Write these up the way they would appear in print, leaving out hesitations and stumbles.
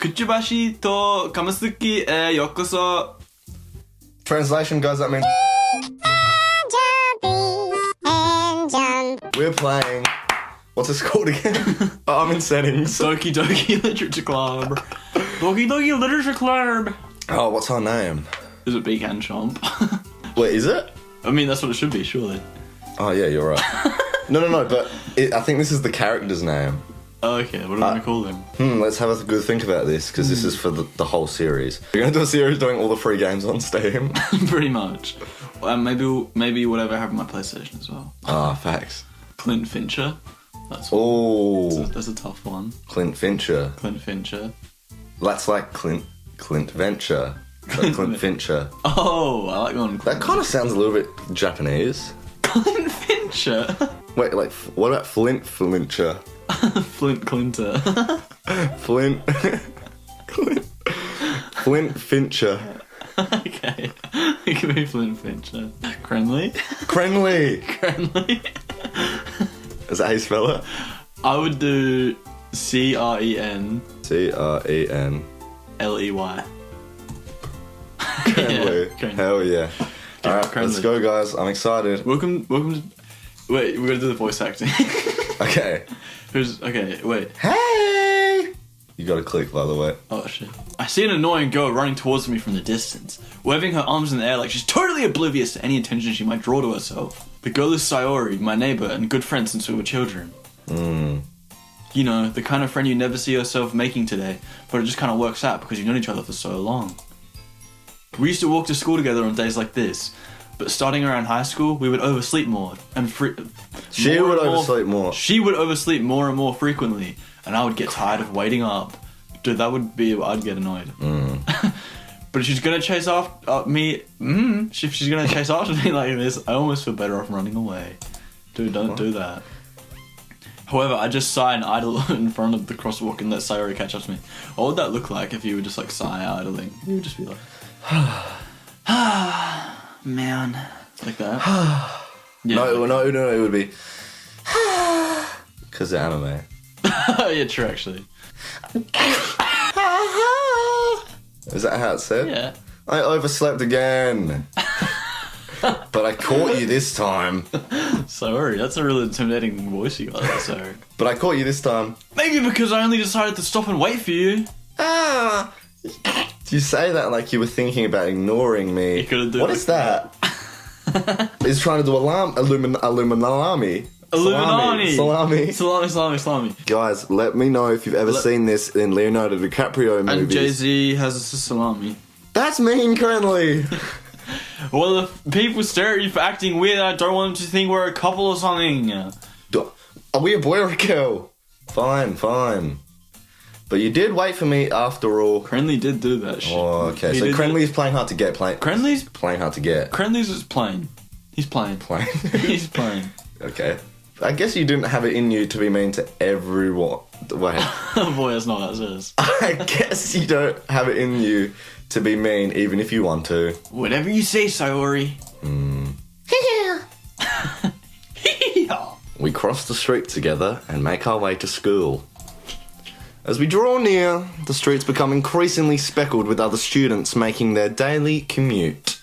Kuchibashi to Kamasuki e yokoso. Translation, guys, that means we're playing. What's this called again? Oh, I'm in settings. Doki Doki Literature Club. Doki Doki Literature Club. Oh, what's our name? Is it Beak and Chomp? Wait, is it? I mean, that's what it should be, surely. Oh, yeah, you're right. No, but I think this is the character's name. Oh, okay, what do I want to call him? Let's have a good think about this, because this is for the whole series. We're going to do a series doing all the free games on Steam. Pretty much. Maybe whatever I have on my PlayStation as well. Ah, facts. Clint Fincher. That's a tough one. Clint Fincher. Clint Fincher. That's like Clint Venture. Like Clint Fincher. Oh, I like one. That kind of sounds a little bit Japanese. Clint Fincher. Wait, like, what about Flint Flincher? Flint Clinter. Flint Fincher. Okay. It could be Flint Fincher. Crenley. Is that how you spell it? I would do Cren. Ley. Crenley. Yeah, Hell yeah. Alright, let's go, guys. I'm excited. Welcome to... Wait, we're gonna do the voice acting. Okay. Wait. Hey! You gotta click, by the way. Oh, shit. I see an annoying girl running towards me from the distance, waving her arms in the air like she's totally oblivious to any attention she might draw to herself. The girl is Sayori, my neighbor and good friend since we were children. You know, the kind of friend you never see yourself making today, but it just kind of works out because you've known each other for so long. We used to walk to school together on days like this, but starting around high school, we would oversleep more and She would oversleep more. She would oversleep more and more frequently, and I would get tired of waiting up. Dude, that would be... I'd get annoyed. But if she's gonna chase after me... if she's gonna chase after me like this, I almost feel better off running away. Dude, don't do that. However, I just sigh and idle in front of the crosswalk and let Sayori catch up to me. What would that look like if you would just like sigh idling? You would just be like... Man. Like that? Yeah. No, it would be... Because they're anime. Yeah, true, actually. Is that how it's said? Yeah. I overslept again. But I caught you this time. Sorry, that's a really intimidating voice you got there, sorry. But I caught you this time. Maybe because I only decided to stop and wait for you. You say that like you were thinking about ignoring me. You could've done What like is that? He's trying to do Illuminati. Salami. Guys, let me know if you've ever seen this in Leonardo DiCaprio movies. And Jay-Z has a salami. That's mean, Crenley. Well, if people stare at you for acting weird, I don't want them to think we're a couple or something. Are we a boy or a girl? Fine. But you did wait for me after all. Crenley did do that shit. Oh, okay. So Crenley's playing hard to get. Crenley's playing hard to get. Crenley's is playing. He's playing. He's playing. Okay. I guess you didn't have it in you to be mean to everyone. Wait. Boy, that's not what that says. I guess you don't have it in you to be mean, even if you want to. Whatever you say, Sayori. We cross the street together and make our way to school. As we draw near, the streets become increasingly speckled with other students making their daily commute.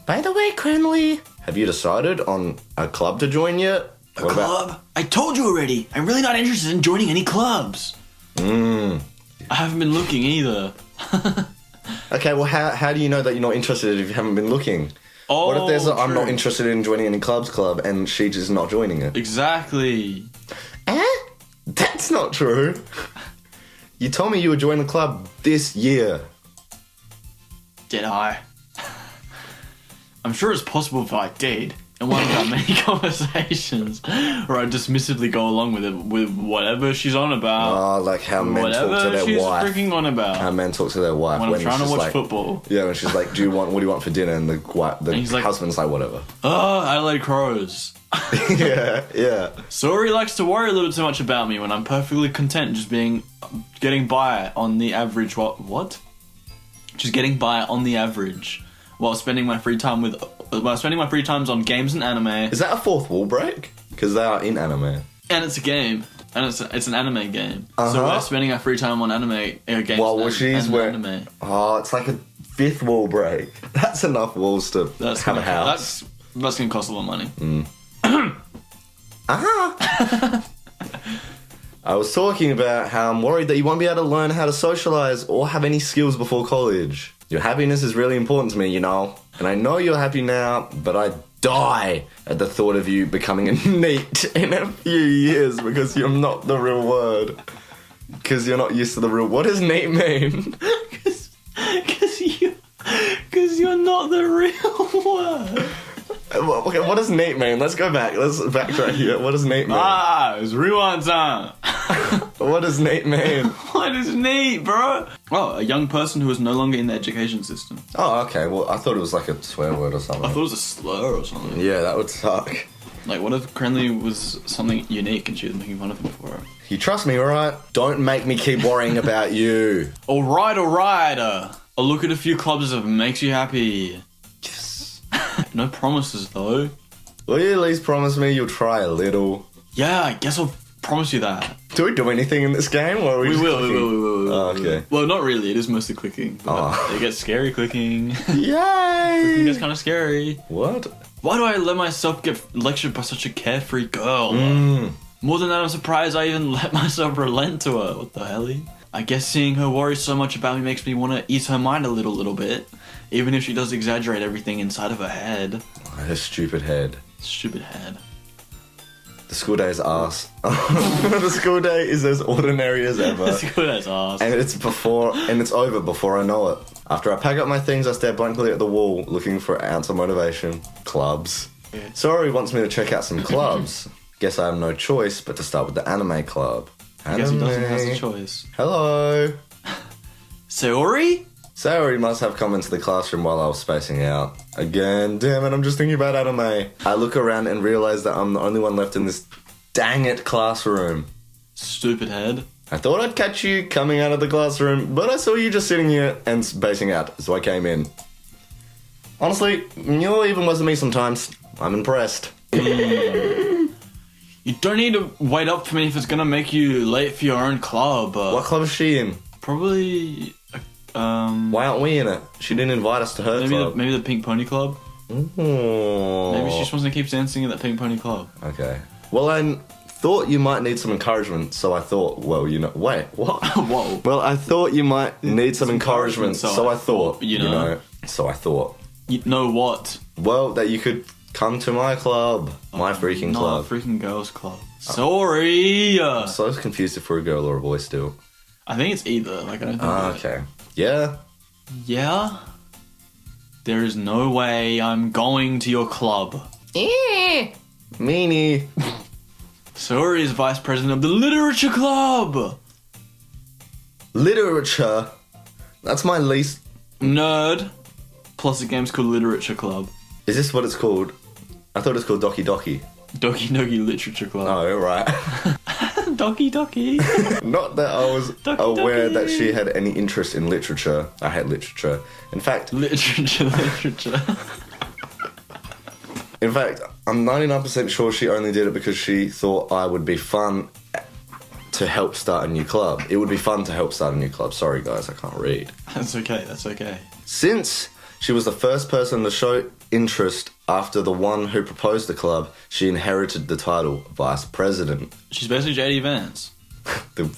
By the way, Crenley, have you decided on a club to join yet? A club? I told you already. I'm really not interested in joining any clubs. I haven't been looking either. Okay, well, how do you know that you're not interested if you haven't been looking? Oh, what if there's a, I'm true. not interested in joining any club and she's just not joining it? Exactly. That's not true. You told me you would join the club this year. Did I? I'm sure it's possible if I did. And one of our many conversations where I dismissively go along with it, with whatever she's on about. Oh, like how men talk to whatever their she's wife. freaking on about. How men talk to their wife when I'm trying to watch like, football. Yeah, when she's like, what do you want for dinner? And the like, husband's like, whatever. Oh, Adelaide Crows. yeah. Sori likes to worry a little too much about me when I'm perfectly content just getting by on the average. What? Just getting by on the average while spending my free times on games and anime. Is that a fourth wall break? Because they are in anime. And it's a game. And it's an anime game. Uh-huh. So we're spending our free time on anime games. Well, she's anime. It's like a 5th wall break. That's enough walls to have a house. That's gonna cost a lot of money. I was talking about how I'm worried that you won't be able to learn how to socialize or have any skills before college. Your happiness is really important to me, you know. And I know you're happy now, but I die at the thought of you becoming a NEET in a few years because you're not the real word. Because you're not used to the real... What does NEET mean? Because you're not the real word. Okay, what does NEET mean? Let's go back. Let's backtrack here. What does NEET mean? It's rewind time. What does NEET mean? What is NEET, bro? Oh, a young person who is no longer in the education system. Oh, okay. Well, I thought it was like a swear word or something. I thought it was a slur or something. Yeah, that would suck. Like, what if Crenley was something unique and she was making fun of him for it? You trust me, alright? Don't make me keep worrying about you. Alright. I'll look at a few clubs if it makes you happy. Yes. No promises, though. Will you at least promise me you'll try a little? Yeah, I guess I'll promise you that. Do we do anything in this game? Or are we will. Oh, okay. Well, not really. It is mostly clicking. It gets scary clicking. Yay! Clicking gets kind of scary. What? Why do I let myself get lectured by such a carefree girl? Mm. More than that, I'm surprised I even let myself relent to her. What the hell? I guess seeing her worry so much about me makes me want to ease her mind a little bit. Even if she does exaggerate everything inside of her head. Her stupid head. Stupid head. The school day is arse. The school day is as ordinary as ever. The school day is arse. And it's over before I know it. After I pack up my things, I stare blankly at the wall, looking for an ounce of motivation. Clubs. Yeah. Sorry wants me to check out some clubs. Guess I have no choice but to start with the anime club. I guess he doesn't have a choice. Hello. Sayori? Sayori must have come into the classroom while I was spacing out. Again, damn it, I'm just thinking about anime. I look around and realize that I'm the only one left in this dang it classroom. Stupid head. I thought I'd catch you coming out of the classroom, but I saw you just sitting here and spacing out, so I came in. Honestly, you're even worse than me sometimes. I'm impressed. You don't need to wait up for me if it's gonna make you late for your own club. What club is she in? Probably... Why aren't we in it? She didn't invite us to her club. Maybe the Pink Pony Club? Ooh. Maybe she just wants to keep dancing at that Pink Pony Club. Okay. Well, I thought you might need some encouragement, so I thought, well, you know... Wait, what? Whoa. Well, I thought you might need some encouragement, so I thought, you know. So I thought. You know what? Well, that you could come to my club. My freaking club. Not a freaking girls' club. Sorry! I'm so confused if we're a girl or a boy still. I think it's either. Like, I don't think okay. Yeah? Yeah? There is no way I'm going to your club. Meanie. Sayori is vice president of the literature club! Literature? That's my least... Nerd. Plus a game's called Literature Club. Is this what it's called? I thought it was called Doki Doki. Doki Doki Literature Club. Oh, right. Doki Doki. Not that I was Doki aware Doki. that she had any interest in literature. I hate literature. In fact, Literature. I'm 99% sure she only did it because she thought I would be fun to help start a new club. It would be fun to help start a new club. Sorry, guys, I can't read. That's okay. Since she was the first person to show interest after the one who proposed the club, she inherited the title Vice President. She's basically JD Vance. The-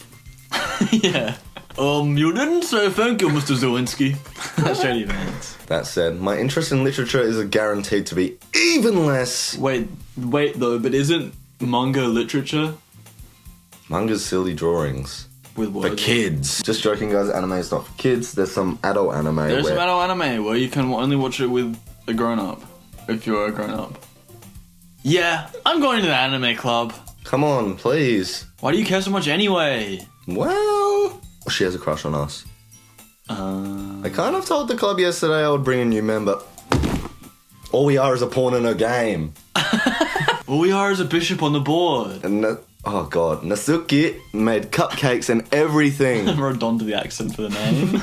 Yeah. You didn't say thank you, Mr. Zawinski. That's JD Vance. That said, my interest in literature is guaranteed to be even less. Wait though, but isn't manga literature? Manga's silly drawings. With words? For kids. Just joking, guys, anime is not for kids. There's some adult anime. There's some adult anime where you can only watch it with a grown-up. If you're a grown-up. Yeah, I'm going to the anime club. Come on, please. Why do you care so much anyway? Well, she has a crush on us. I kind of told the club yesterday I would bring a new member. All we are is a pawn in a game. All we are is a bishop on the board. And oh god, Nasuki made cupcakes and everything. I wrote on to the accent for the name.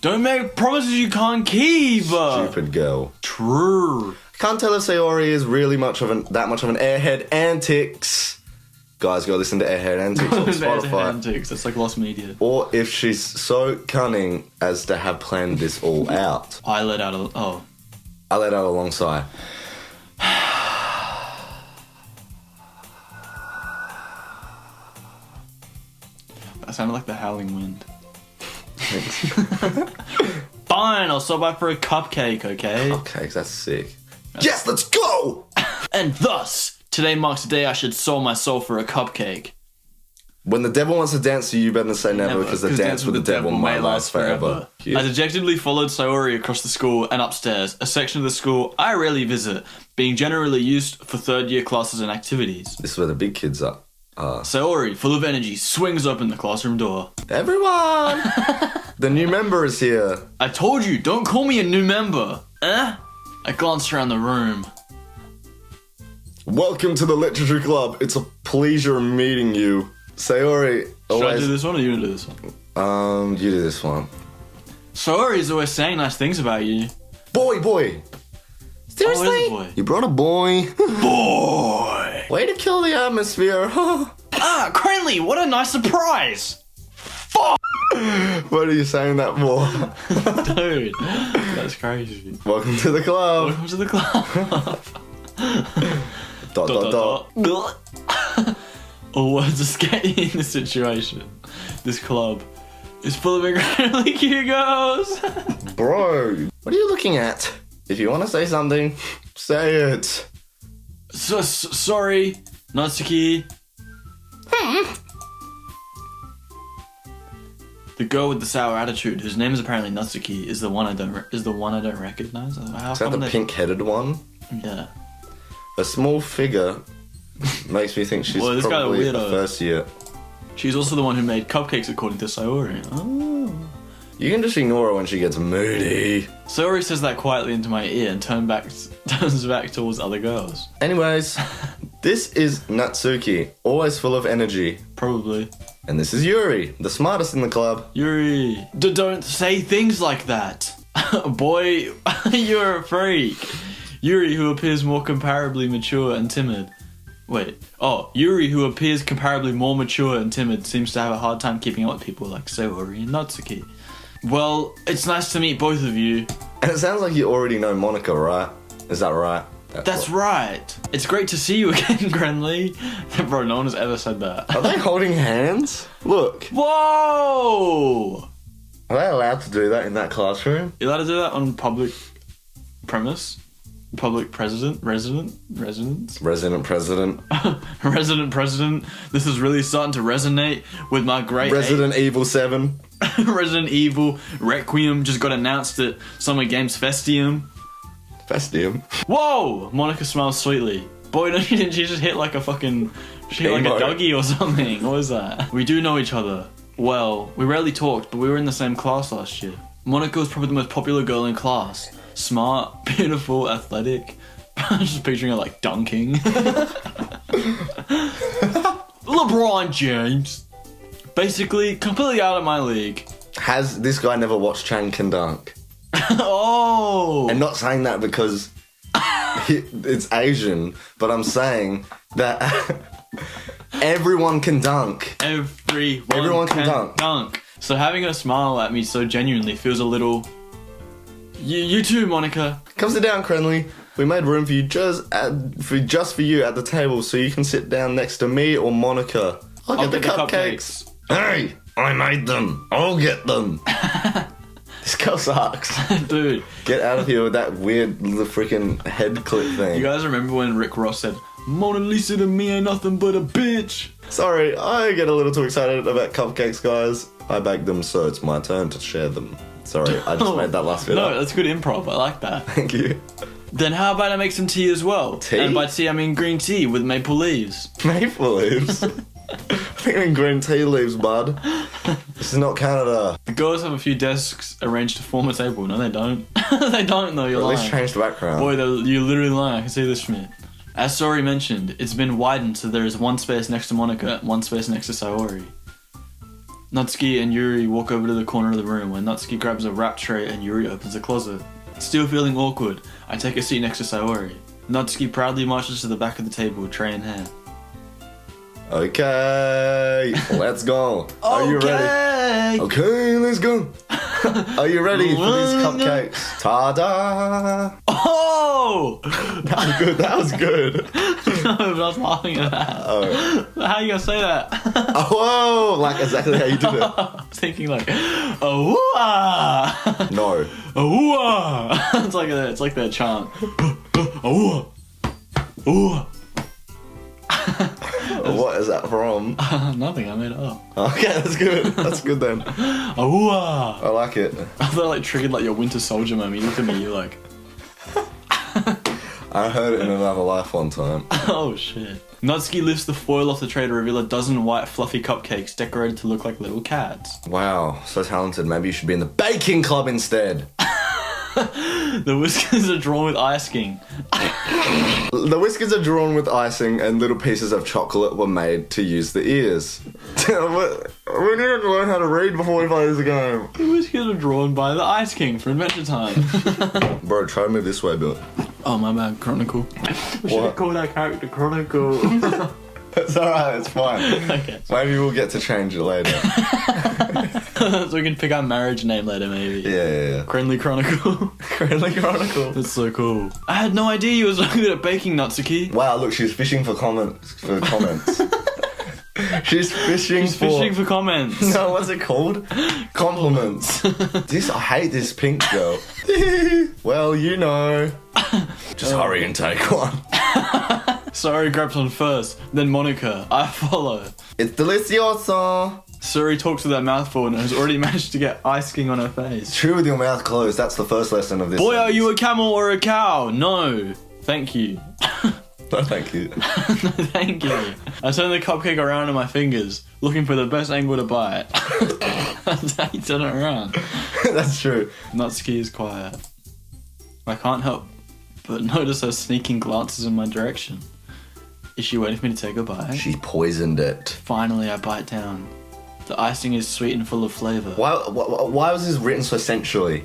Don't make promises you can't keep. Stupid girl. True. Can't tell if Sayori is really that much of an airhead. Antics. guys, go listen to Airhead Antics on Spotify. Antics. That's like lost media. Or if she's so cunning as to have planned this all out. I let out I let out a long sigh. That sounded like the howling wind. Fine, I'll stop by for a cupcake, okay? Cupcakes, that's sick. Yes, let's go! And thus, today marks the day I should sell my soul for a cupcake. When the devil wants to dance to you, better say never, because the dance with the devil may last forever. Yeah. I dejectedly followed Sayori across the school and upstairs, a section of the school I rarely visit, being generally used for third-year classes and activities. This is where the big kids are. Sayori, full of energy, swings open the classroom door. Everyone! The new member is here. I told you, don't call me a new member. I glanced around the room. Welcome to the literature club. It's a pleasure meeting you. Sayori, Should I do this one or you do this one? You do this one. Sayori's always saying nice things about you. Boy! Seriously? Oh, it is a boy. You brought a boy? Boy! Way to kill the atmosphere. Cranley, what a nice surprise! Fuck! What are you saying that for? Dude, that's crazy. Welcome to the club. Welcome to the club. Dot. All words escape in this situation. This club is full of incredibly cute girls. Bro, what are you looking at? If you want to say something, say it. Sorry, Natsuki. The girl with the sour attitude, whose name is apparently Natsuki, is the one I don't recognize. Is that the pink-headed one? Yeah. A small figure makes me think she's This probably guy's a a weirdo. first year. She's also the one who made cupcakes, according to Sayori. Oh. You can just ignore her when she gets moody. Sayori says that quietly into my ear and turns back towards other girls. Anyways, this is Natsuki, always full of energy. Probably. And this is Yuri, the smartest in the club. Yuri, don't say things like that. Boy, you're a freak. Yuri, who appears more comparably mature and timid. Yuri, who appears comparably more mature and timid, seems to have a hard time keeping up with people like Sayori and Natsuki. Well, it's nice to meet both of you. And it sounds like you already know Monica, right? Is that right? That's right. It's great to see you again, Grenly. Bro, no one has ever said that. Are they holding hands? Look. Whoa! Are they allowed to do that in that classroom? You're allowed to do that on public premise? Public residence? Resident president. Resident president. This is really starting to resonate with my great Resident Evil 7. Resident Evil Requiem just got announced at Summer Games Festium. Whoa! Monica smiles sweetly. Boy, didn't she just hit like a fucking... She hit like a doggy or something. What was that? We do know each other. Well, we rarely talked, but we were in the same class last year. Monica was probably the most popular girl in class. Smart, beautiful, athletic. I'm just picturing her like dunking. LeBron James. Basically, completely out of my league. Has this guy never watched Chan Can Dunk? Oh! I'm not saying that because it's Asian, but I'm saying that everyone can dunk. Everyone can dunk. So having her smile at me so genuinely feels a little... You too, Monica. Come sit down, Crenley. We made room for you just for you at the table so you can sit down next to me or Monica. I'll get the cupcakes. Hey, I made them. I'll get them. This girl sucks. Dude. Get out of here with that weird little freaking head clip thing. You guys remember when Rick Ross said, Mona Lisa to me ain't nothing but a bitch? Sorry, I get a little too excited about cupcakes, guys. I baked them, so it's my turn to share them. Sorry, I just made that last bit up. No, that's good improv. I like that. Thank you. Then how about I make some tea as well? Tea? And by tea, I mean green tea with maple leaves. Maple leaves? I think I mean green tea leaves, bud. This is not Canada. The girls have a few desks arranged to form a table. No, they don't. They don't, though. You're Or at lying. least change the background. Boy, you're literally lying. I can see this from here. As Sayori mentioned, it's been widened so there is one space next to Monica and one space next to Sayori. Natsuki and Yuri walk over to the corner of the room where Natsuki grabs a wrap tray and Yuri opens a closet. Still feeling awkward, I take a seat next to Sayori. Natsuki proudly marches to the back of the table, tray in hand. Okay, let's go. Are you ready? Okay, let's go. Are you ready for these cupcakes? Ta-da! Oh! That was good. That was good. No, but I was laughing at that. Oh. How are you gonna say that? Oh, whoa! Like exactly how you did it. I was thinking like, oh, No. oh, it's like that chant. Oh, oh. What is that from? Nothing. I made it up. Okay, that's good. That's good then. Oh, I like it. I thought I like triggered like your Winter Soldier moment. You looked at me, you're like, I heard it in another life one time. oh shit. Natsuki lifts the foil off the tray to reveal a dozen white fluffy cupcakes decorated to look like little cats. Wow, so talented. Maybe you should be in the baking club instead. The whiskers are drawn with icing. The whiskers are drawn with icing and little pieces of chocolate were made to use the ears. We need to learn how to read before we play this game. The whiskers are drawn by the Ice King for Adventure Time. Bro, try to move this way, Bill. Oh, my bad, Chronicle. We should have called that character Chronicle. It's alright, it's fine. Okay. Maybe we'll get to change it later. So we can pick our marriage name later, maybe. Yeah. Friendly Chronicle. Friendly Chronicle. That's so cool. I had no idea you were so good at baking, Natsuki. Wow, look, she's fishing for comments. She's fishing for comments. No, what's it called? Compliments. I hate this pink girl. Well, you know. Just hurry and take one. Sorry grabs on first, then Monica. I follow. It's delicioso. Suri talks with her mouth full and has already managed to get ice king on her face. Chew with your mouth closed. That's the first lesson of this. Boy, are you a camel or a cow? No. Thank you. No, thank you. No, thank you. I turn the cupcake around in my fingers, looking for the best angle to buy it. That's how you turn it around. That's true. Natsuki is quiet. I can't help but notice her sneaking glances in my direction. Is she waiting for me to take a bite? She poisoned it. Finally, I bite down. The icing is sweet and full of flavour. Why was this written so sensually?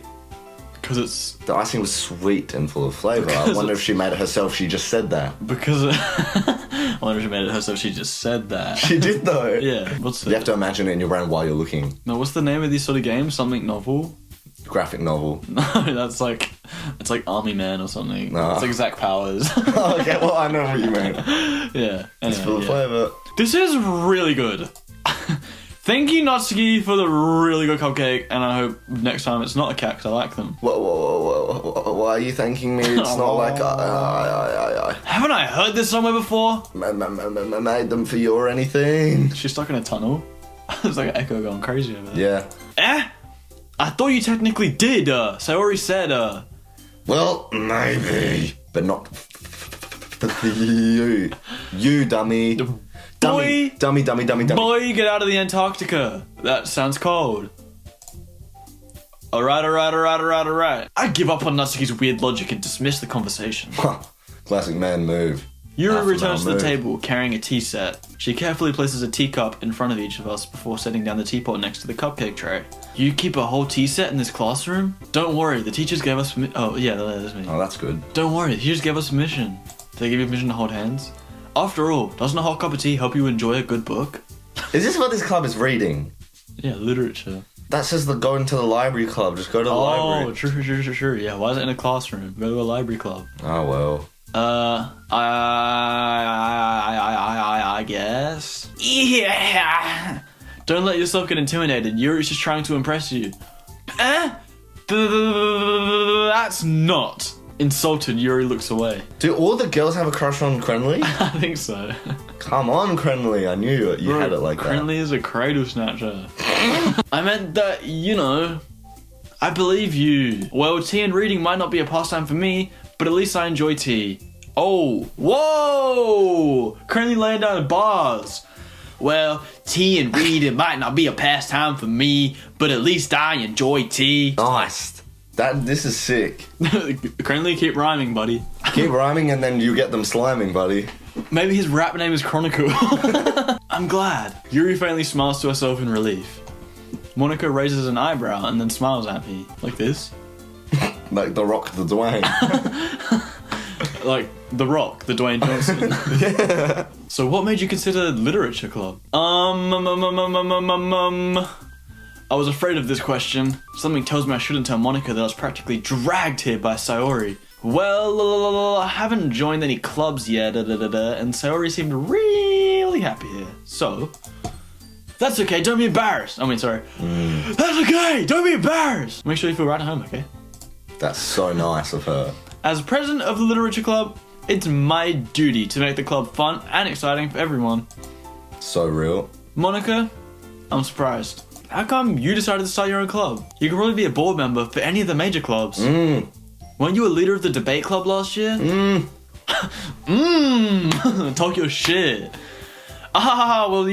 Because it's... The icing was sweet and full of flavour. I wonder if she made it herself. She just said that. Because... I wonder if she made it herself. She just said that. She did though. Yeah. You have to imagine it in your brain while you're looking. No, what's the name of these sort of games? Something novel? Graphic novel. No, that's like... It's like Army Man or something. Nah. It's like Zach Powers. Okay, well, I know what you mean. Yeah. Anyway, It's full of flavour. This is really good. Thank you, Natsuki, for the really good cupcake, and I hope next time it's not a cat, because I like them. Why are you thanking me? It's not like Haven't I heard this somewhere before? made them for you or anything. She's stuck in a tunnel. There's like an echo going crazy over there. Yeah. I thought you technically did, Sayori said, Well, maybe. But not for you. You, dummy. Boy, Dummy. Boy, get out of the Antarctica. That sounds cold. Alright. I give up on Natsuki's weird logic and dismiss the conversation. Classic man move. Yuri returns to the table, carrying a tea set. She carefully places a teacup in front of each of us before setting down the teapot next to the cupcake tray. You keep a whole tea set in this classroom? Don't worry, the teachers gave us Oh, yeah, that's me. Oh, that's good. Don't worry, the teachers gave us permission. Did they give you permission to hold hands? After all, doesn't a hot cup of tea help you enjoy a good book? Is this what this club is reading? Yeah, literature. That says go into the library club. Just go to the library. Oh, true. Yeah, why is it in a classroom? Go to a library club. Oh, well. I guess. Yeah. Don't let yourself get intimidated. Yuri's just trying to impress you. That's not. Insulted, Yuri looks away. Do all the girls have a crush on Crenley? I think so. Come on, Crenley. I knew you had it like that. Crenley is a cradle snatcher. I meant that, I believe you. Well, tea and reading might not be a pastime for me, but at least I enjoy tea. Oh, whoa! Currently laying down bars. Well, tea and reading might not be a pastime for me, but at least I enjoy tea. Nice. This is sick. Currently keep rhyming, buddy. Keep rhyming and then you get them sliming, buddy. Maybe his rap name is Chronicle. I'm glad. Yuri faintly smiles to herself in relief. Monica raises an eyebrow and then smiles at me. Like this. Like The Rock, the Dwayne. Like The Rock, the Dwayne Johnson. Yeah. So what made you consider literature club? I was afraid of this question. Something tells me I shouldn't tell Monica that I was practically dragged here by Sayori. Well, I haven't joined any clubs yet, and Sayori seemed really happy here. So, that's okay, don't be embarrassed. Sorry. That's okay, don't be embarrassed. Make sure you feel right at home, okay? That's so nice of her. As president of the literature club, it's my duty to make the club fun and exciting for everyone. So real. Monica, I'm surprised. How come you decided to start your own club? You can probably be a board member for any of the major clubs. Weren't you a leader of the debate club last year? Talk your shit. Well,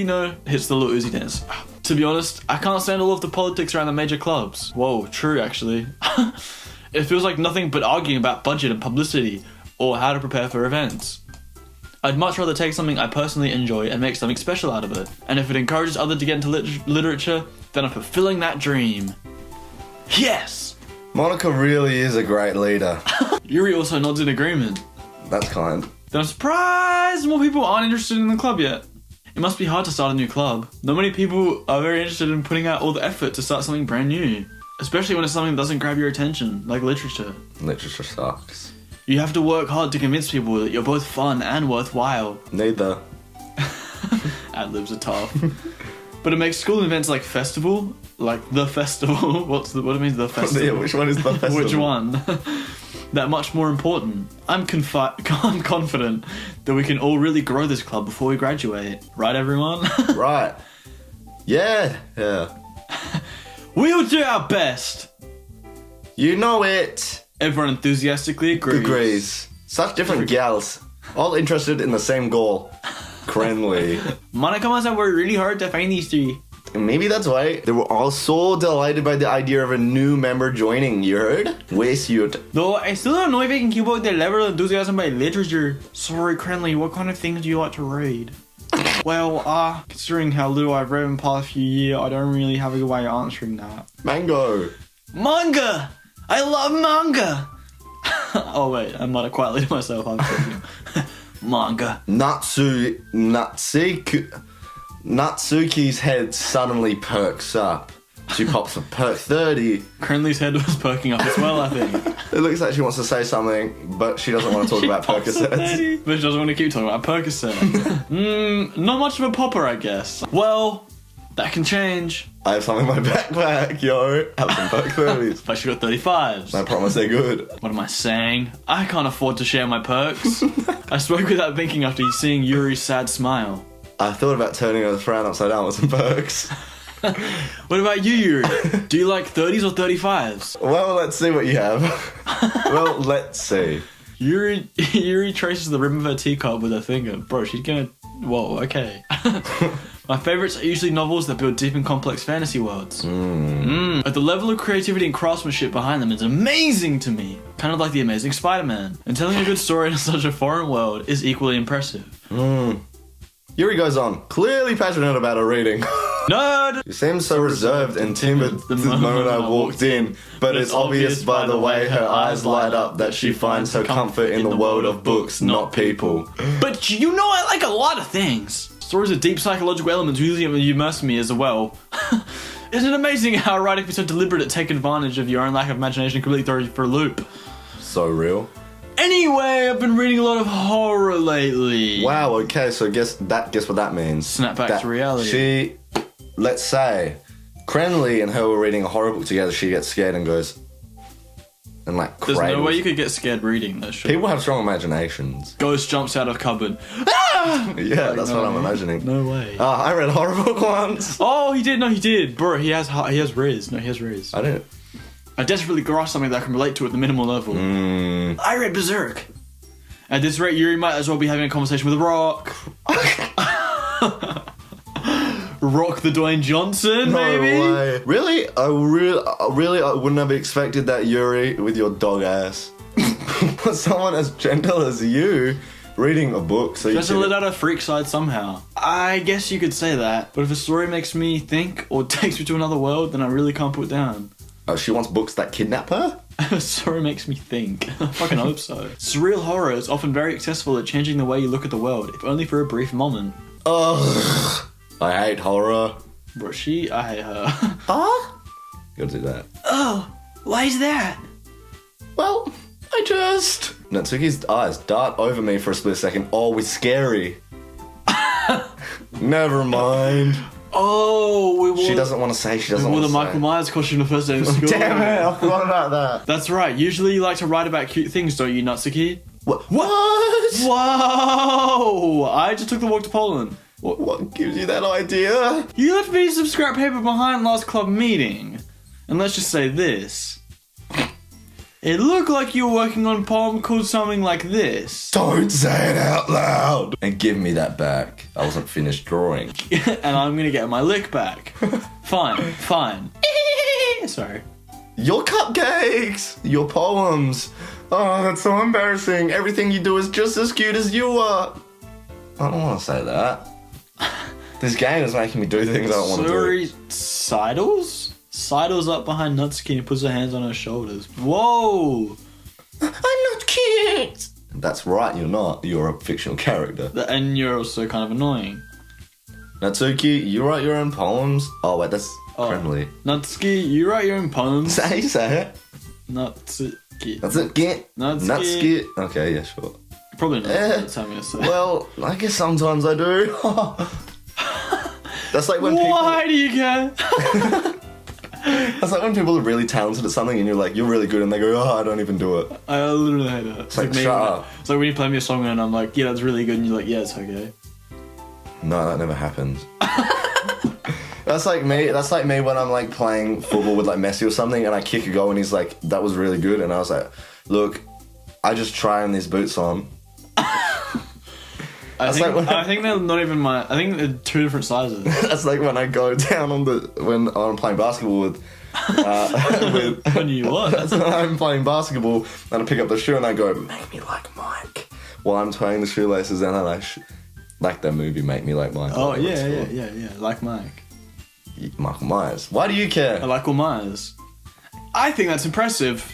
hits the little Uzi dance. To be honest, I can't stand all of the politics around the major clubs. Whoa, true actually. It feels like nothing but arguing about budget and publicity, or how to prepare for events. I'd much rather take something I personally enjoy and make something special out of it. And if it encourages others to get into literature, then I'm fulfilling that dream. Yes! Monica really is a great leader. Yuri also nods in agreement. That's kind. Then I'm surprised more people aren't interested in the club yet. It must be hard to start a new club. Not many people are very interested in putting out all the effort to start something brand new. Especially when it's something that doesn't grab your attention, like literature. Literature sucks. You have to work hard to convince people that you're both fun and worthwhile. Neither. Ad-libs are tough. But it makes school events like festival, like the festival. What it means, the festival? Yeah, which one is the festival? Which one? That much more important. I'm confident that we can all really grow this club before we graduate. Right, everyone? Right. Yeah. We'll do our best. You know it. Everyone enthusiastically agrees. Such different gals, all interested in the same goal. Crenley. Monica must have worked really hard to find these three. Maybe that's why they were all so delighted by the idea of a new member joining, you heard? Way cute. Though I still don't know if I can keep up their level of enthusiasm by literature. Sorry, Crenley, what kind of things do you like to read? Well, considering how little I've read in the past few years, I don't really have a good way of answering that. Mango. Manga! I love manga! Oh wait, I might have quietly to myself, I'm joking. Manga. Natsuki's head suddenly perks up. She pops a perk 30. Crenley's head was perking up as well, I think. It looks like she wants to say something, but she doesn't want to talk about Percocets. But she doesn't want to keep talking about Percocets. Not much of a popper, I guess. Well, that can change. I have some in my backpack, yo. Have some perk 30s. But she got 35s. I promise they're good. What am I saying? I can't afford to share my perks. I spoke without thinking after seeing Yuri's sad smile. I thought about turning her frown upside down with some perks. What about you, Yuri? Do you like 30s or 35s? Well, let's see what you have. Well, let's see. Yuri traces the rim of her teacup with her finger. Bro, she's gonna... Whoa, okay. My favourites are usually novels that build deep and complex fantasy worlds. But the level of creativity and craftsmanship behind them is amazing to me. Kind of like The Amazing Spider-Man. And telling a good story in such a foreign world is equally impressive. Yuri goes on, clearly passionate about her reading. Nerd! She seems so reserved and timid the moment I walked in, but it's obvious by the way her eyes light up that she finds her comfort in the world of books, not people. But you know I like a lot of things. Stories with deep psychological elements usually immerse me as well. Isn't it amazing how a writer can be so deliberate at taking advantage of your own lack of imagination and completely throw you for a loop? So real. Anyway, I've been reading a lot of horror lately. Wow, okay, so guess what that means. Snap back to reality. Let's say, Crenley and her were reading a horror book together, she gets scared and goes, and like cradles. There's no way you could get scared reading that shit. People have strong imaginations. Ghost jumps out of cupboard. Ah! Yeah, that's what I'm imagining. No way. I read a horror book once. Oh, he did. No, he did. Bro, he has Riz. No, he has Riz. I didn't. I desperately grasp something that I can relate to at the minimal level. I read Berserk. At this rate, Yuri might as well be having a conversation with a rock. Rock the Dwayne Johnson, maybe? No way. Really? I wouldn't have expected that, Yuri, with your dog ass. But someone as gentle as you reading a book, so you just to let out a freak side somehow. I guess you could say that. But if a story makes me think or takes me to another world, then I really can't put it down. Oh, she wants books that kidnap her? Sorry makes me think. I fucking hope so. Surreal horror is often very successful at changing the way you look at the world, if only for a brief moment. Ugh. I hate horror. Bro, I hate her. Huh? Gotta do that. Oh, why is that? Well, Natsuki's eyes dart over me for a split second. Oh, it's scary. Never mind. Oh, we wore... She doesn't want to say. She doesn't we wore want the to Michael Myers costume the first day of school. Damn it, I forgot about that. That's right. Usually you like to write about cute things, don't you, Natsuki? What? Whoa! I just took the walk to Poland. What gives you that idea? You left me some scrap paper behind last club meeting. And let's just say this. It looked like you were working on a poem called something like this. Don't say it out loud. And give me that back. I wasn't finished drawing. And I'm gonna get my lick back. Fine. Sorry. Your cupcakes! Your poems! Oh, that's so embarrassing. Everything you do is just as cute as you are. I don't want to say that. This game is making me do things I don't want to do. Sidles? Sidles up behind Natsuki and puts her hands on her shoulders. Whoa! I'm not cute! That's right, you're not. You're a fictional character. And you're also kind of annoying. Natsuki, you write your own poems? Oh, wait, that's friendly. Natsuki, you write your own poems? Say it. Natsuki. Natsuki. Okay, yeah, sure. Probably not. That's how I'm gonna say. Well, I guess sometimes I do. That's like when people... Why do you care? That's like when people are really talented at something and you're like, you're really good, and they go, oh, I don't even do it. I literally hate that. It's like shut up. It's like when you play me a song and I'm like, yeah, that's really good, and you're like, yeah, it's okay. No, that never happens. That's like me when I'm like playing football with like Messi or something and I kick a goal and he's like, that was really good, and I was like, look, I just trying these boots on. I think they're not even I think they're two different sizes. That's like when I go down when I'm playing basketball with When you what? That's when I'm playing basketball and I pick up the shoe and I go, make me like Mike. While I'm tying the shoelaces, and I like that movie, Make Me Like Mike. Oh yeah, like Mike. Michael Myers. Why do you care? I like Michael Myers. I think that's impressive.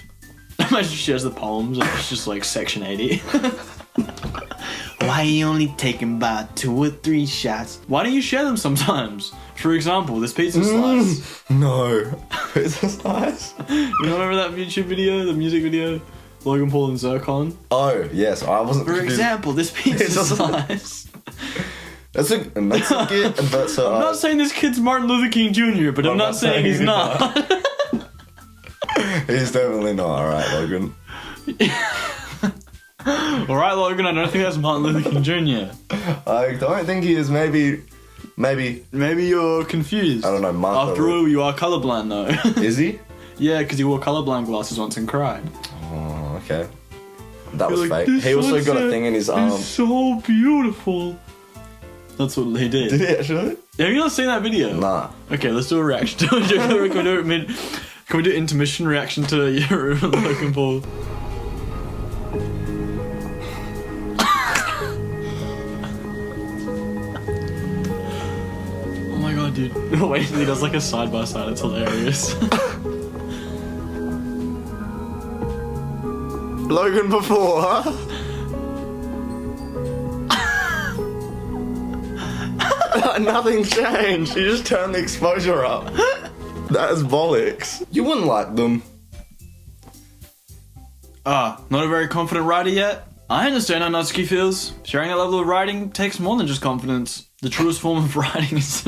Imagine she has the poems and it's just like section 80. Why are you only taking about 2 or 3 shots? Why don't you share them sometimes? For example, this pizza slice. No. Pizza slice? You remember that YouTube video, the music video? Logan Paul and Zircon? Oh, yes. I wasn't... For example, this pizza slice. That's a good... But so, I'm not saying this kid's Martin Luther King Jr., but I'm not saying he's not. He's definitely not. Alright, Logan. Alright, Logan, I don't think that's Martin Luther King Jr. I don't think he is. Maybe you're confused. I don't know. After all, you are colorblind, though. Is he? Yeah, because he wore colorblind glasses once and cried. Oh, okay. That was like, fake. He also got a thing in his arm. It's so beautiful. That's what he did. Did he actually? Have you not seen that video? Nah. Okay, let's do a reaction to it. Can we do intermission reaction to your Logan Paul? Oh my god, dude. Wait, he does like a side by side. It's hilarious. Logan before, huh? Nothing changed. You just turned the exposure up. That is bollocks. You wouldn't like them. Not a very confident writer yet? I understand how Natsuki feels. Sharing that level of writing takes more than just confidence. The truest form of writing is...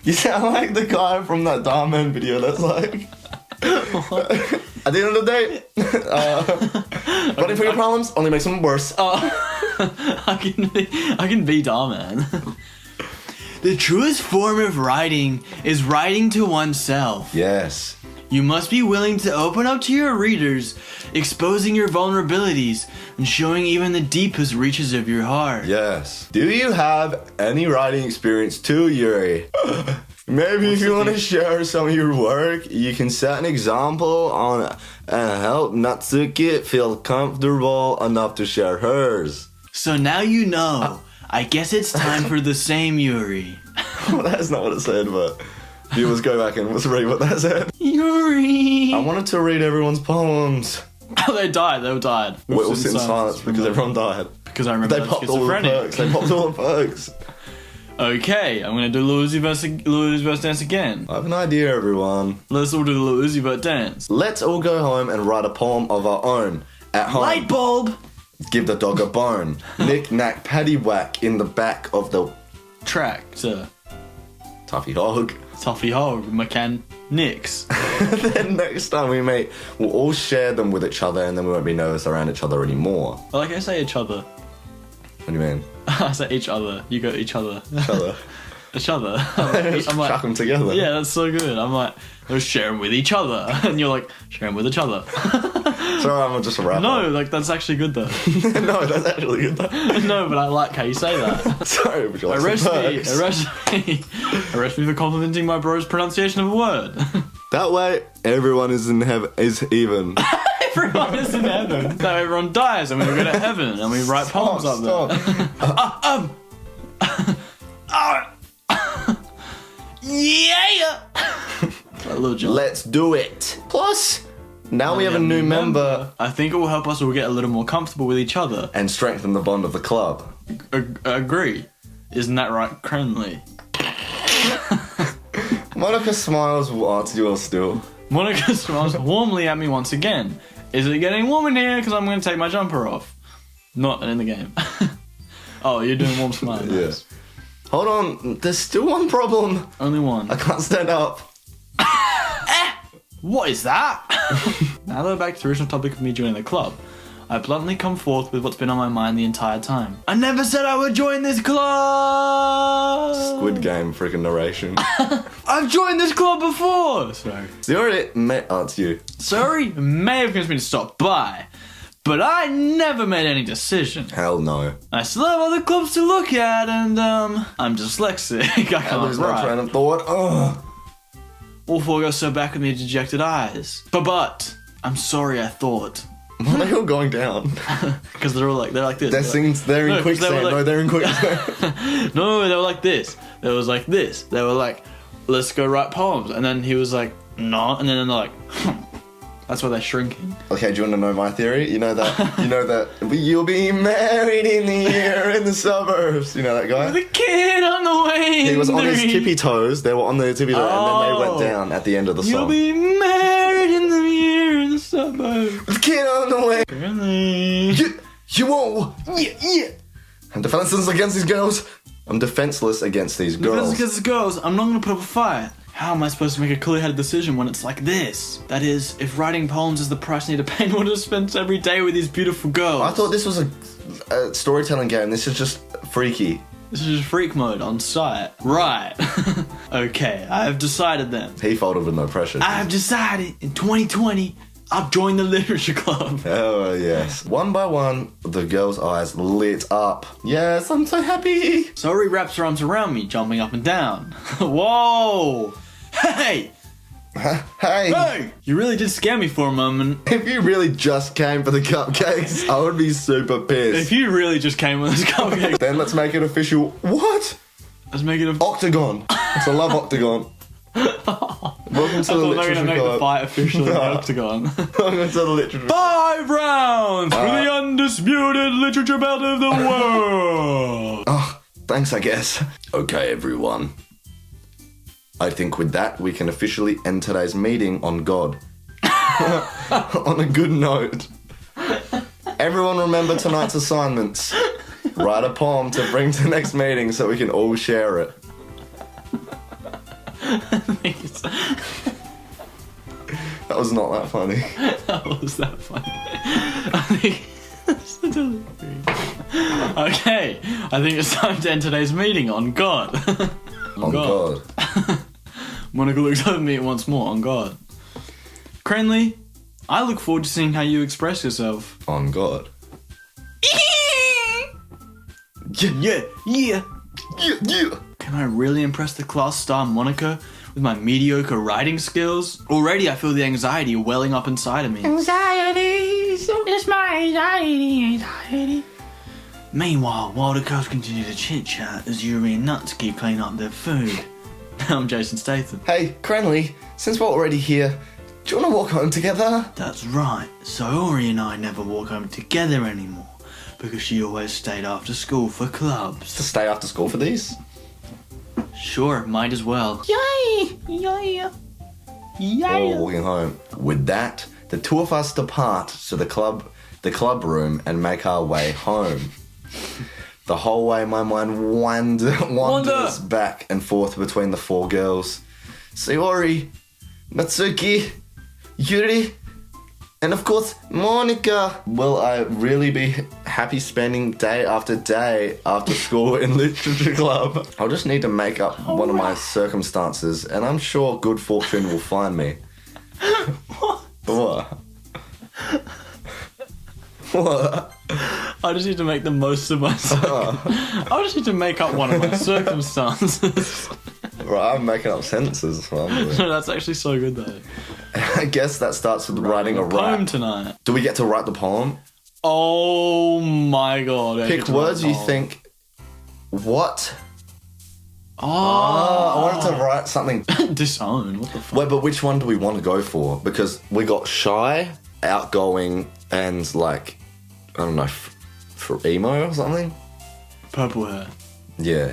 You sound like the guy from that Darman video that's like... At the end of the day, running for your problems only makes them worse. I can be Darman. The truest form of writing is writing to oneself. Yes. You must be willing to open up to your readers, exposing your vulnerabilities, and showing even the deepest reaches of your heart. Yes. Do you have any writing experience too, Yuri? Maybe if you want to share some of your work, you can set an example on and help Natsuki feel comfortable enough to share hers. So now you know. I guess it's time for the same, Yuri. Well, that's not what it said, but viewers go back and read what that said. I wanted to read everyone's poems. Oh, they died. They all died. We all sit in silence because everyone died. Because I remember They popped all the perks. They popped all the perks. Okay, I'm gonna do Lil Uzi Vert dance again. I have an idea, everyone. Let's all do the Lil Uzi Vert dance. Let's all go home and write a poem of our own. At home. Light bulb! Give the dog a bone. Knick knack paddywhack in the back of the Tractor. Tuffy hog. Toffee hog. Mechanics. Then next time we meet, we'll all share them with each other, and then we won't be nervous around each other anymore. I say each other. What do you mean? I say each other. You go each other. Each other. Each other. I'm like, chuck them together. Yeah, that's so good. I'm like, let's share them with each other. And you're like, share them with each other. Sorry, I'm just a rapper. No, like, that's actually good though. No, that's actually good though. No, but I like how you say that. Sorry, would you like Arrest some me. perks? Arrest me for complimenting my bro's pronunciation of a word. That way, everyone is in heaven, is even. Everyone is in heaven. So everyone dies and we go to heaven and we write poems up there. Yeah! Little John. Let's do it. Plus, now we have a new member. I think it will help us all get a little more comfortable with each other. And strengthen the bond of the club. Agree. Isn't that right, Cranley? Monica smiles whilst you're still. Monica smiles warmly at me once again. Is it getting warm in here? Because I'm going to take my jumper off. Not in the game. Oh, you're doing warm smiles. Yeah. Hold on, there's still one problem. Only one. I can't stand up. What is that? Now that we're back to the original topic of me joining the club, I bluntly come forth with what's been on my mind the entire time. I never said I would join this club! Squid Game freaking narration. I've joined this club before! Sorry. It's you. Sorry may have convinced me to stop by, but I never made any decision. Hell no. I still have other clubs to look at, and I'm dyslexic. I can't Lose my train write. of thought. Ugh. All four go so back with me dejected eyes. But, I'm sorry I thought. Why are they all going down? Because they're like this. They're in No, 'cause quicksand. they were like- No, they're in quicksand. No, they were like this. They was like this. They were like, let's go write poems. And then he was like, no. And then they're like, That's why they're shrinking. Okay, do you want to know my theory? You know that you'll be married in the year in the suburbs. You know that guy? The kid on the way. He was on his tippy toes. They were on their tippy toes, and then they went down at the end of the You'll song. be married in the year in the suburbs. The kid on the way. Apparently. You won't. Yeah. I'm defenseless against these girls. I'm defenseless against these girls. Because it's girls, I'm not going to put up a fight. How am I supposed to make a clear-headed decision when it's like this? That is, if writing poems is the price I need to pay in order to spend every day with these beautiful girls. I thought this was a storytelling game. This is just freaky. This is just freak mode on site. Right. Okay, I have decided then. He folded with no pressure. I have decided in 2020, I'll join the literature club. Oh, yes. One by one, the girl's eyes lit up. Yes, I'm so happy. Sorry wraps her arms around me, jumping up and down. Whoa! Hey! Hey. Hey! You really did scare me for a moment. If you really just came for the cupcakes, I would be super pissed. If you really just came with this cupcake, Then let's make it official. What? let's make it a... Octagon. It's a love octagon. Welcome to the I thought they were literature going to make the club. fight official in the octagon. Welcome to the literature. 5 rounds for the undisputed literature belt of the world. Oh, thanks, I guess. Okay, everyone. I think with that, we can officially end today's meeting on God. On a good note. Everyone remember tonight's assignments. Write a poem to bring to next meeting so we can all share it. That was not that funny. That was that funny. I think that's the delivery. Okay, I think it's time to end today's meeting on God. On God. Monica looks over me once more on God. Cranley, I look forward to seeing how you express yourself. On God. Yeah. Yeah. Can I really impress the class star Monica with my mediocre writing skills? Already I feel the anxiety welling up inside of me. Anxiety, so it's my anxiety. Meanwhile, while the girls continue to chit-chat as urine nuts keep cleaning up their food. I'm Jason Statham. Hey, Cranley, since we're already here, do you want to walk home together? That's right. Sayori and I never walk home together anymore because she always stayed after school for clubs. To stay after school for these? Sure, might as well. Yay! Yeah. All walking home. With that, the two of us depart to the club room and make our way home. The whole way my mind wanders back and forth between the four girls. Sayori, Natsuki, Yuri, and of course, Monica. Will I really be happy spending day after school in literature club? I'll just need to make up one of my circumstances, and I'm sure good fortune will find me. What? What? I just need to make the most of my I just need to make up one of my circumstances. Right, I'm making up sentences. Well, No, that's actually so good though. I guess that starts with writing a Poem rap. tonight. Do we get to write the poem? Oh my god. I Pick get to write words a you poem. think. What? Oh, I wanted to write something. Disown. What the fuck? Wait, but which one do we want to go for? Because we got shy, outgoing, and like, I don't know, for emo or something? Purple hair. Yeah.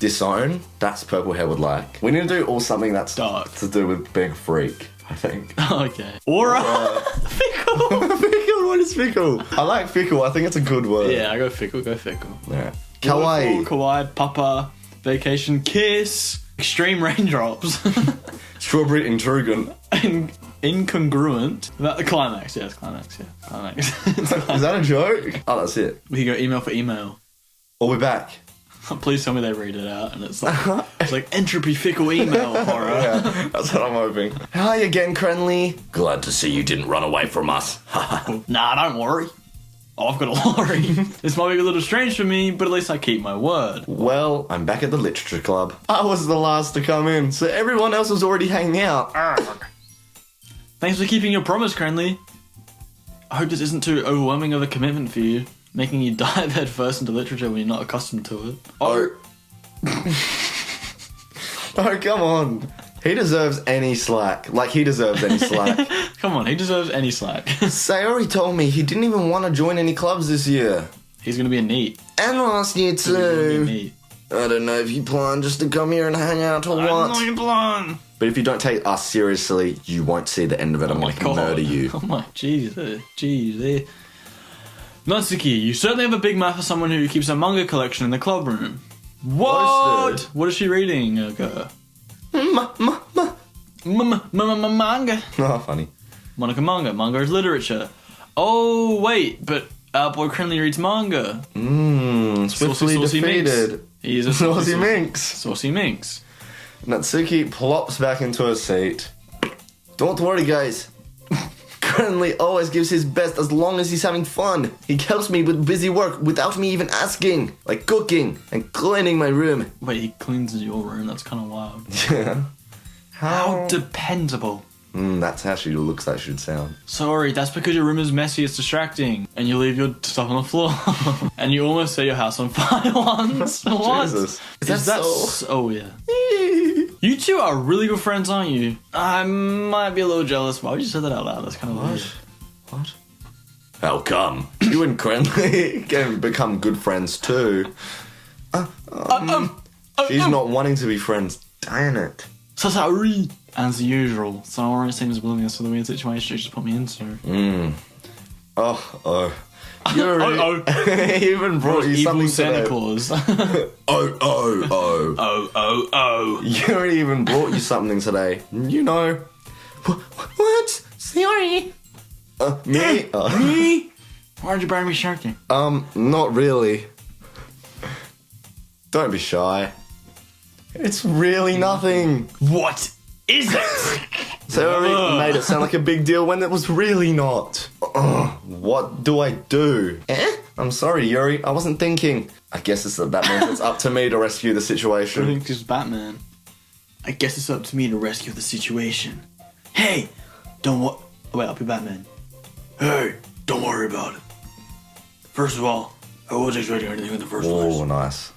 Disown, that's purple hair would like. We need to do all something that's Dark. to do with big freak, I think. Okay. Aura. Fickle. Fickle, what is fickle? I like fickle, I think it's a good word. Yeah, I go fickle. Go fickle. Yeah. Kawaii. Kawaii. Papa. Vacation. Kiss. Extreme raindrops. Strawberry intriguing. Incongruent. About the climax. Yeah, it's climax. Yeah, climax. It's climax. Is that a joke? Oh, that's it. We can go email for email. Are we back? Please tell me they read it out and it's like entropy fickle email horror. Yeah, that's what I'm hoping. Hi again, Cranley. Glad to see you didn't run away from us. Nah, don't worry. I've got a lorry. This might be a little strange for me, but at least I keep my word. Well, I'm back at the literature club. I was the last to come in, so everyone else was already hanging out. Thanks for keeping your promise, Cranley. I hope this isn't too overwhelming of a commitment for you, making you dive head first into literature when you're not accustomed to it. Oh, oh, come on. He deserves any slack. Like, he deserves any slack. Come on, he deserves any slack. Sayori told me he didn't even want to join any clubs this year. He's gonna be a neat. And last year He's gonna be a too. neat. I don't know if you plan just to come here and hang out or I'm what. not even blind. But if you don't take us seriously, you won't see the end of it. I'm Oh my going to murder you. Oh my Jesus. Natsuki, you certainly have a big mouth for someone who keeps a manga collection in the club room. What? Roasted. What is she reading? Manga. Oh, funny. Monica manga. Manga is literature. Oh, wait, but our boy Crinley reads manga. Swiftly Saucy defeated. Minx. He is a Saucy Minx. Saucy Minx. Natsuki plops back into her seat. Don't worry, guys. Currently always gives his best as long as he's having fun. He helps me with busy work without me even asking. Like cooking and cleaning my room. Wait, he cleans your room? That's kind of wild. Yeah. How dependable. That's how she looks like she'd sound. Sorry, that's because your room is messy, it's distracting. And you leave your stuff on the floor. And you almost set your house on fire once. What? Jesus. Is that so? Oh, yeah. You two are really good friends, aren't you? I might be a little jealous. Why would you say that out loud? That's kind of weird. What? How come? You and Cranley can become good friends too. She's not wanting to be friends. Darn it. Sorry. As usual, Sayori seems willingness for the weird situation she just put me into. Oh. You're he even brought you Evil something Santa today. Claus. Oh. Yuri even brought you something today. You know. What? Sayori? Me? Me? Why'd you buy me shirking? Not really. Don't be shy. It's really nothing. What is it? Sayori made it sound like a big deal when it was really not. What do I do? I'm sorry, Yuri. I wasn't thinking. I guess that means it's up to me to rescue the I situation. think it's Batman. I guess it's up to me to rescue the situation. Hey, don't worry. Wait, I'll be Batman. Hey, don't worry about it. First of all, I wasn't expecting anything in the first Oh, place. nice.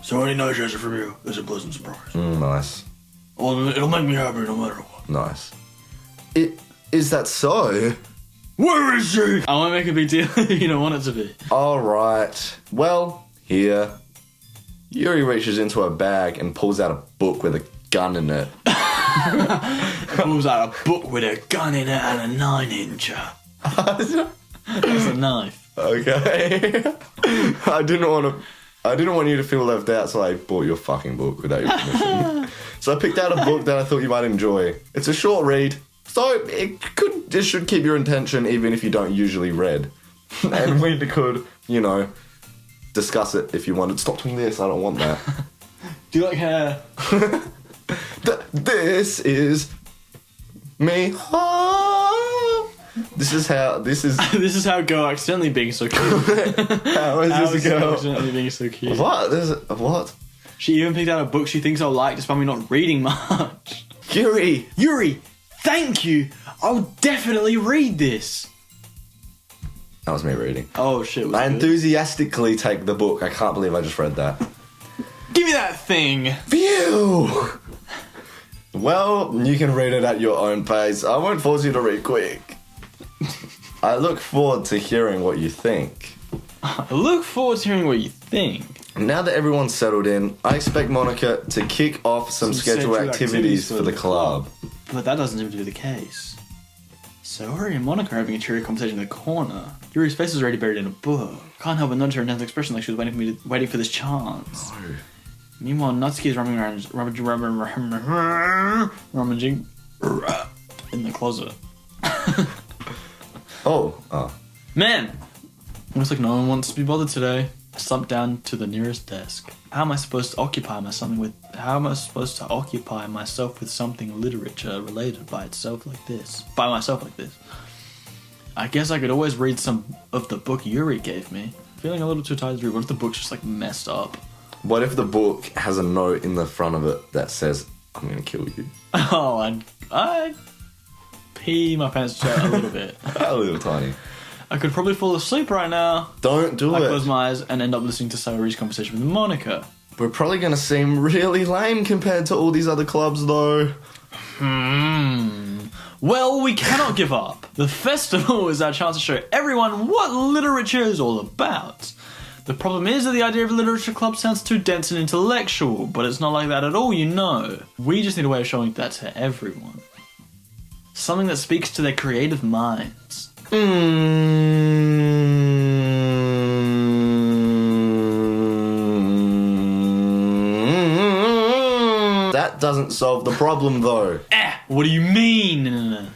So any nice answer from you is a pleasant surprise. Nice. Well, it'll make me happy no matter what. Nice. Is that so? Where is she? I won't make a big deal if you don't want it to be. Alright. Well, here. Yuri reaches into her bag and pulls out a book with a gun in it. Pulls out a book with a gun in it and a 9-incher. That's a knife. Okay. I didn't want you to feel left out, so I bought your fucking book without your permission. So I picked out a book that I thought you might enjoy. It's a short read, so it should keep your attention even if you don't usually read. And we could, discuss it if you wanted. Stop doing this, I don't want that. Do you like hair? This is me. This is This is how a girl accidentally being so cute. How is this a girl? Accidentally being so cute. What? She even picked out a book she thinks I'll like despite me not reading much. Yuri, thank you. I'll definitely read this. That was me reading. Oh shit. I enthusiastically take the book. I can't believe I just read that. Give me that thing. Phew! Well, you can read it at your own pace. I won't force you to read quick. I look forward to hearing what you think. Now that everyone's settled in, I expect Monica to kick off some scheduled activities for the club. But that doesn't seem to be the case. Sayori and Monica are having a cheery conversation in the corner. Yuri's face is already buried in a book. Can't help but nudge her intense expression like she was waiting for this chance. No. Meanwhile, Natsuki is rummaging in the closet. Oh. Man! Looks like no one wants to be bothered today. I slumped down to the nearest desk. How am I supposed to occupy myself with something literature related by myself like this? I guess I could always read some of the book Yuri gave me. Feeling a little too tired to read. What if the book's just messed up? What if the book has a note in the front of it that says, "I'm gonna kill you"? Oh, I'd pee my pants out a little bit. A little tiny. I could probably fall asleep right now. Don't do it. I close my eyes and end up listening to Sayori's conversation with Monica. We're probably gonna seem really lame compared to all these other clubs, though. Well, we cannot give up. The festival is our chance to show everyone what literature is all about. The problem is that the idea of a literature club sounds too dense and intellectual, but it's not like that at all, We just need a way of showing that to everyone. Something that speaks to their creative minds. That doesn't solve the problem, though. What do you mean?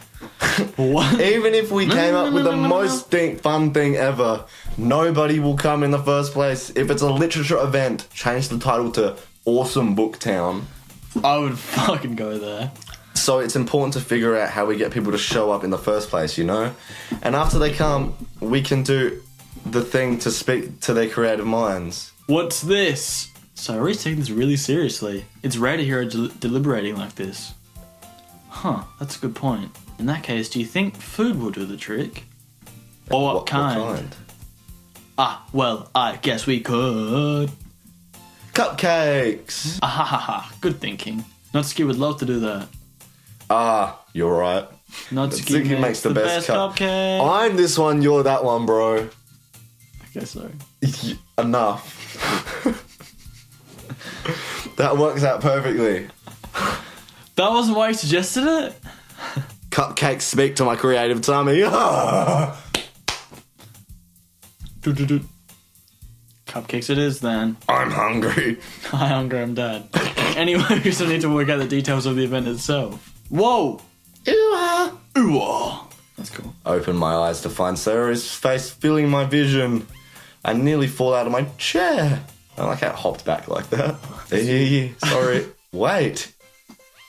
What? Even if we came up with the most fun thing ever, nobody will come in the first place. If it's a literature event, change the title to Awesome Book Town. I would fucking go there. So it's important to figure out how we get people to show up in the first place, And after they come, we can do the thing to speak to their creative minds. What's this? Sayori's taking this really seriously. It's rare to hear her deliberating like this. Huh, that's a good point. In that case, do you think food will do the trick? Or what kind? Well, I guess we could. Cupcakes! Ahahaha, good thinking. Natsuki would love to do that. You're right. Natsuki makes the best cupcake. I'm this one, you're that one, bro. I guess so. Enough. That works out perfectly. That wasn't why you suggested it? Cupcakes speak to my creative tummy. Cupcakes it is, then. I'm hungry. I'm hungry, I'm dead. Anyway, we still need to work out the details of the event itself. Whoa! Ooh-ah. That's cool. Open my eyes to find Sarah's face filling my vision. I nearly fall out of my chair. I like how it hopped back like that. Sorry. Wait.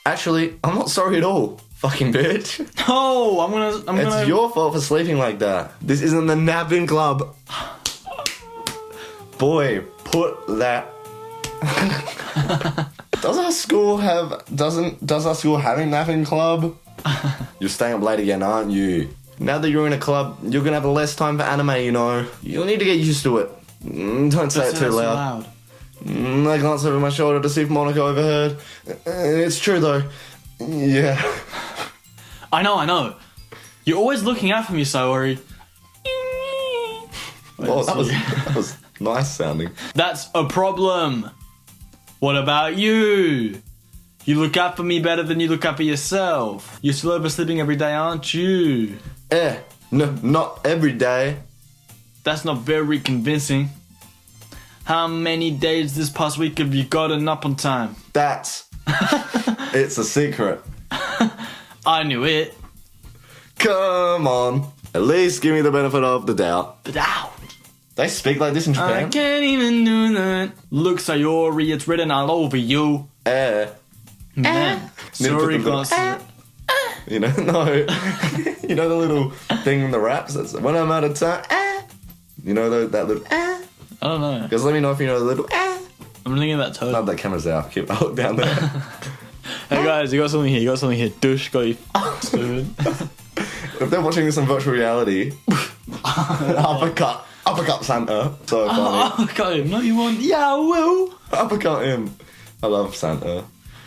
Actually, I'm not sorry at all. Fucking bitch. No, I'm gonna... It's your fault for sleeping like that. This isn't the napping club. Boy, put that... Does our school have a napping club? You're staying up late again, aren't you? Now that you're in a club, you're gonna have less time for anime, You'll need to get used to it. Don't say it too loud. I glance over my shoulder to see if Monica overheard. It's true though. Yeah. I know. You're always looking out for me, Sayori. Well, that was nice sounding. That's a problem. What about you? You look out for me better than you look out for yourself. You're still oversleeping every day, aren't you? No, not every day. That's not very convincing. How many days this past week have you gotten up on time? It's a secret. I knew it. Come on. At least give me the benefit of the doubt. But ow. They speak like this in Japan? I can't even do that. Look, Sayori, it's written all over you. Man. Sorry, glasses. You know, no. You know the little thing in the raps? That's when I'm out of time. You know that little. I don't know. Because let me know if you know the little. I'm thinking about total. No, that camera's out. Keep I look down there. Hey guys, you got something here. Douche, got you. Stupid. If they're watching this in virtual reality, uppercut Santa. So funny. Uppercut him. No, you want? Yeah, I will. Uppercut him. I love Santa.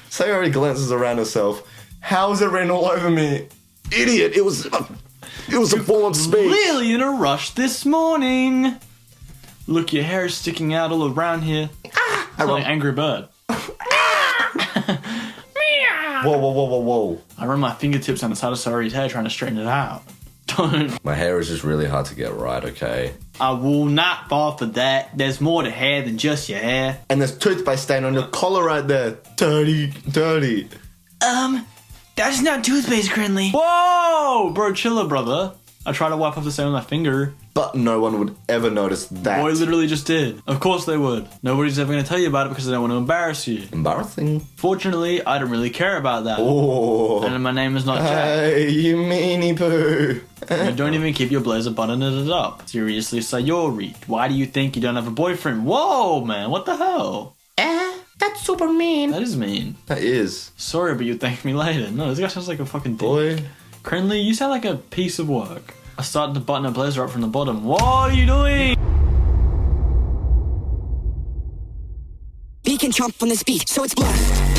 Sayori glances around herself. How is it written all over me? Idiot! It was a form of speech. Really in a rush this morning. Look, your hair is sticking out all around here. It's like an angry bird. Whoa. I run my fingertips on the side of Sayori's hair trying to straighten it out. Don't. My hair is just really hard to get right, okay? I will not fall for that. There's more to hair than just your hair. And there's toothpaste stain on your collar right there. Dirty. That's not toothpaste, Crinley. Whoa! Bro, chilla, brother. I tried to wipe off the stain on my finger. But no one would ever notice that. Boy literally just did. Of course they would. Nobody's ever going to tell you about it because they don't want to embarrass you. Embarrassing. Fortunately, I don't really care about that. Oh. And my name is not Jack. Hey, you meanie poo. You don't even keep your blazer buttoned up. Seriously, Sayori, why do you think you don't have a boyfriend? Whoa, man, what the hell? That's super mean. That is mean. That is. Sorry, but you'll thank me later. No, this guy sounds like a fucking dick. Boy. Crinley, you sound like a piece of work. I started to button a blazer up from the bottom. What are you doing? He can jump from this beat, so it's blast.